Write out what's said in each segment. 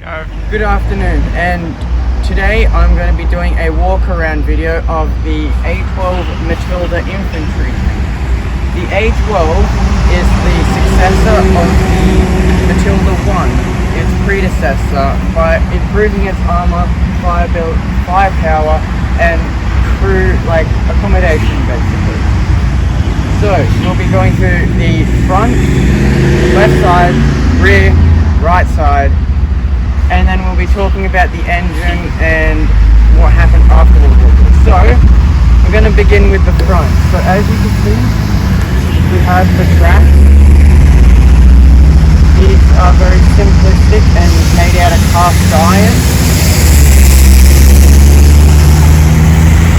Good afternoon, and today I'm going to be doing a walk around video of the A12 Matilda Infantry. The A12 is the successor of the Matilda 1, its predecessor, by improving its armor, firepower, and crew accommodation basically. So we'll be going through the front, left side, rear, right side, and then we'll be talking about the engine and what happened afterwards. So we're going to begin with the front. So as you can see, we have the tracks. These are very simplistic and made out of cast iron.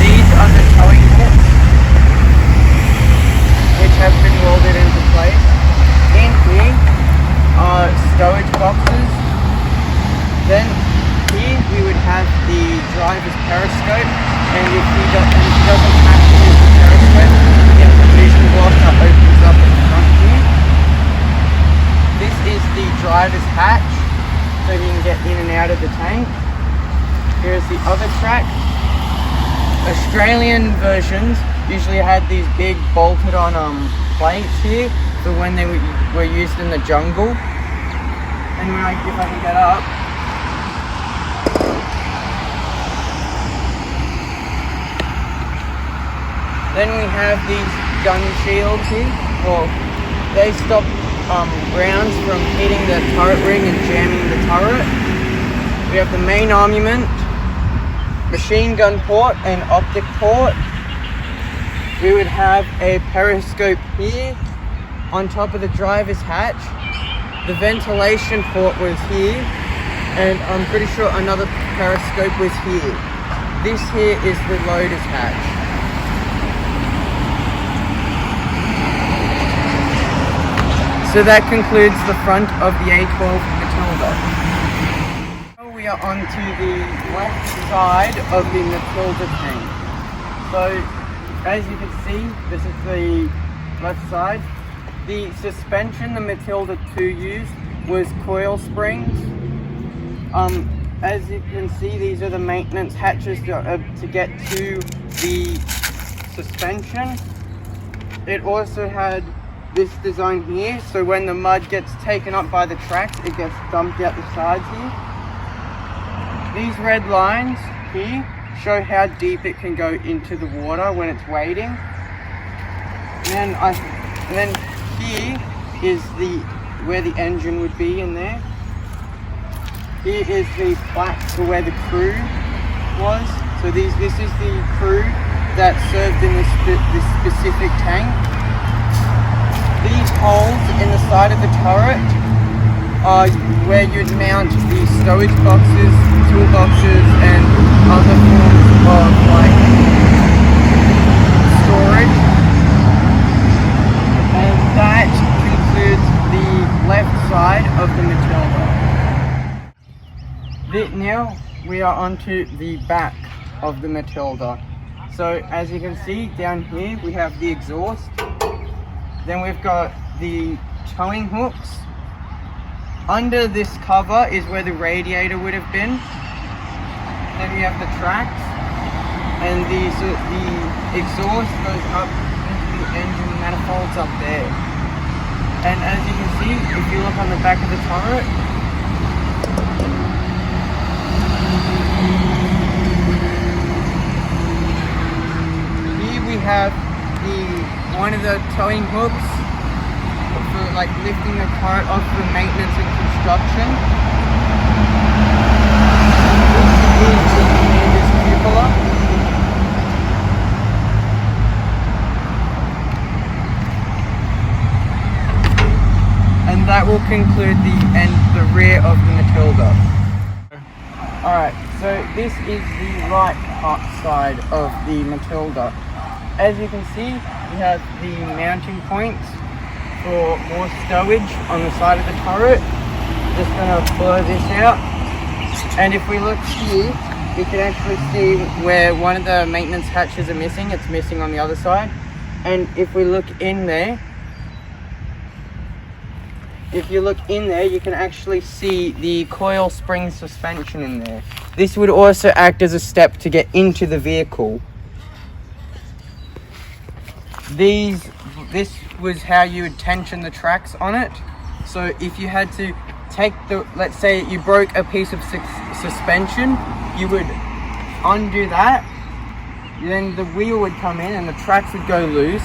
These are the towing hooks, which have been welded into place. In here are stowage boxes. Then here we would have the driver's periscope, and if he doesn't have to use the periscope, we have the vision block that opens up at the front here. This is the driver's hatch, so he can get in and out of the tank. Here's the other track. Australian versions usually had these big bolted on plates here for when they were used in the jungle. And if I can get up, then we have these gun shields here. Well, they stop rounds from hitting the turret ring and jamming the turret. We have the main armament, machine gun port and optic port. We would have a periscope here on top of the driver's hatch. The ventilation port was here, and I'm pretty sure another periscope was here. This here is the loader's hatch. So that concludes the front of the A12 Matilda. Now we are onto the left side of the Matilda tank. So as you can see, this is the left side. The suspension the Matilda 2 used was coil springs. As you can see, these are the maintenance hatches to get to the suspension. It also had this design here, so when the mud gets taken up by the tracks, it gets dumped out the sides here. These red lines here show how deep it can go into the water when it's wading. And then here is where the engine would be in there. Here is the plaque for where the crew was. So this is the crew that served in this specific tank. These holes in the side of the turret are where you'd mount the stowage boxes, toolboxes, and other forms of storage. And that concludes the left side of the Matilda. Now we are onto the back of the Matilda. So as you can see down here, we have the exhaust. Then we've got the towing hooks. Under this cover is where the radiator would have been. Then we have the tracks, and the exhaust goes up into the engine manifolds up there. And as you can see, if you look on the back of the turret, here we have one of the towing hooks for lifting the turret off for maintenance and construction. This is the commander's cupola. And that will conclude the rear of the Matilda. Alright, so this is the right side of the Matilda. As you can see, we have the mounting points for more stowage on the side of the turret. Just going to blur this out. And if we look here, we can actually see where one of the maintenance hatches are missing. It's missing on the other side. And if we look in there, if you look in there, you can actually see the coil spring suspension in there. This would also act as a step to get into the vehicle. This was how you would tension the tracks on it. So if you had to take let's say you broke a piece of suspension, you would undo that, then the wheel would come in and the tracks would go loose.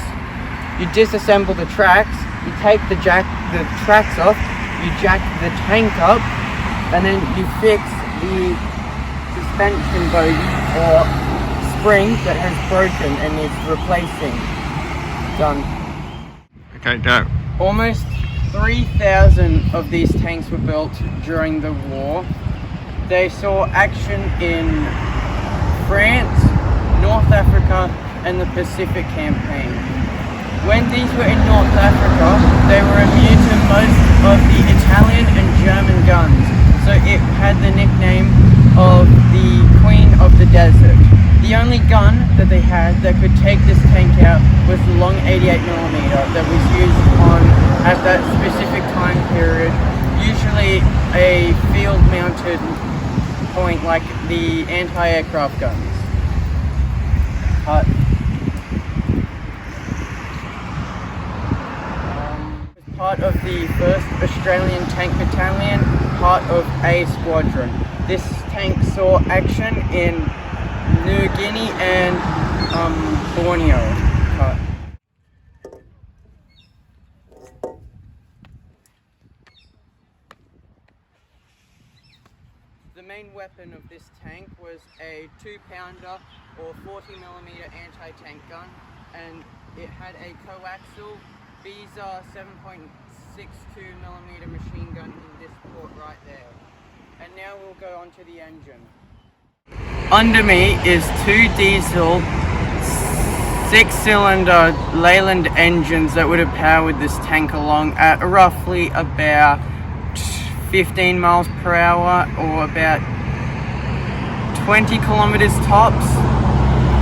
You disassemble the tracks, you take the tracks off, you jack the tank up, and then you fix the suspension bogey or spring that has broken and needs replacing. Done. Okay, go. Almost 3,000 of these tanks were built during the war. They saw action in France, North Africa, and the Pacific Campaign. When these were in North Africa, they were immune to most of the Italian and German guns, so it had the nickname of the Queen of the Desert. The only gun that they had that could take this tank out was the long 88mm that was used at that specific time period, usually a field-mounted point like the anti-aircraft guns. Part of the 1st Australian Tank Battalion, part of A Squadron. This tank saw action in New Guinea and Borneo. The main weapon of this tank was a 2-pounder or 40mm anti-tank gun, and it had a coaxial Beza 7.62mm machine gun in this port right there. And now we'll go on to the engine. Under me is 2 diesel 6-cylinder Leyland engines that would have powered this tank along at roughly about 15 miles per hour or about 20 kilometers tops.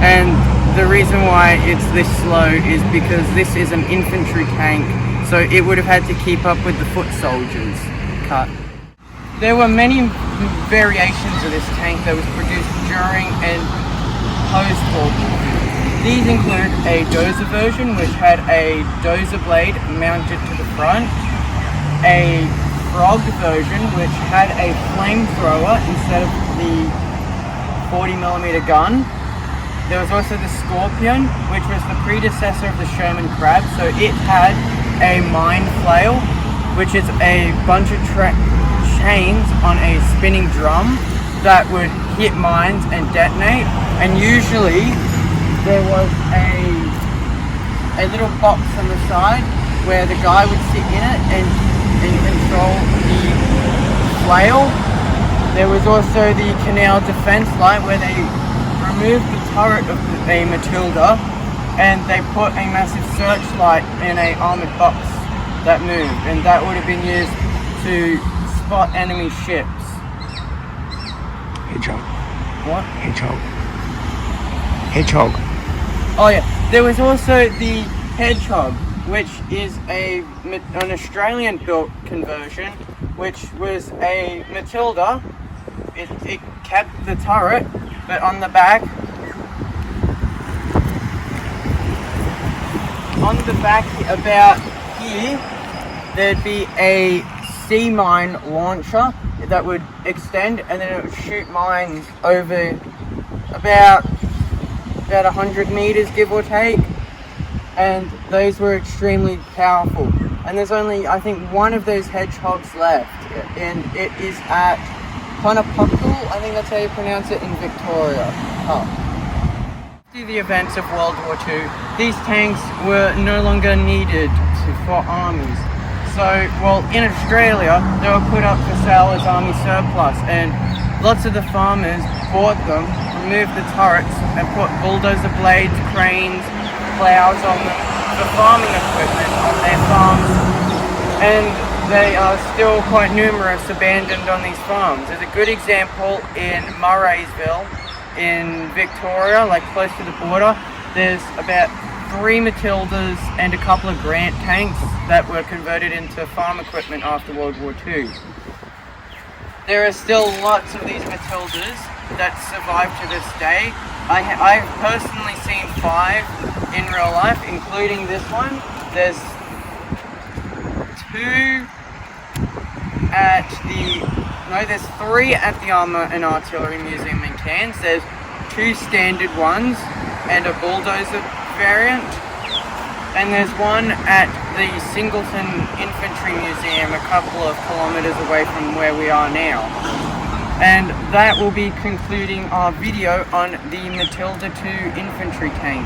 And the reason why it's this slow is because this is an infantry tank, so it would have had to keep up with the foot soldiers. There were many variations of this tank that was produced during and post-World War II. These include a dozer version, which had a dozer blade mounted to the front, a frog version, which had a flamethrower instead of the 40mm gun. There was also the Scorpion, which was the predecessor of the Sherman Crab, so it had a mine flail, which is a bunch of chains on a spinning drum that would hit mines and detonate, and usually there was a little box on the side where the guy would sit in it and control the flail. There was also the canal defense light where they removed the turret of a Matilda and they put a massive searchlight in a armored box that moved, and that would have been used to spot enemy ships. Hedgehog. What? Hedgehog. Oh yeah, there was also the Hedgehog, which is an Australian built conversion, which was a Matilda. It kept the turret, but on the back about here, there'd be a sea mine launcher that would extend, and then it would shoot mines over about 100 meters, give or take, and those were extremely powerful. And there's only, I think, one of those Hedgehogs left, and it is at Punapukul, I think that's how you pronounce it, in Victoria. After the events of World War II, these tanks were no longer needed for armies. So, well, in Australia, they were put up for sale as army surplus, and lots of the farmers bought them, removed the turrets, and put bulldozer blades, cranes, plows on them for farming equipment on their farms. And they are still quite numerous abandoned on these farms. There's a good example in Murraysville in Victoria, like close to the border. There's about 3 Matildas and a couple of Grant tanks that were converted into farm equipment after World War II. There are still lots of these Matildas that survive to this day. I've personally seen 5 in real life, including this one. There's 2 at there's 3 at the Armour and Artillery Museum in Cairns. There's 2 standard ones and a bulldozer variant. And there's one at the Singleton Infantry Museum a couple of kilometres away from where we are now. And that will be concluding our video on the Matilda II infantry tank.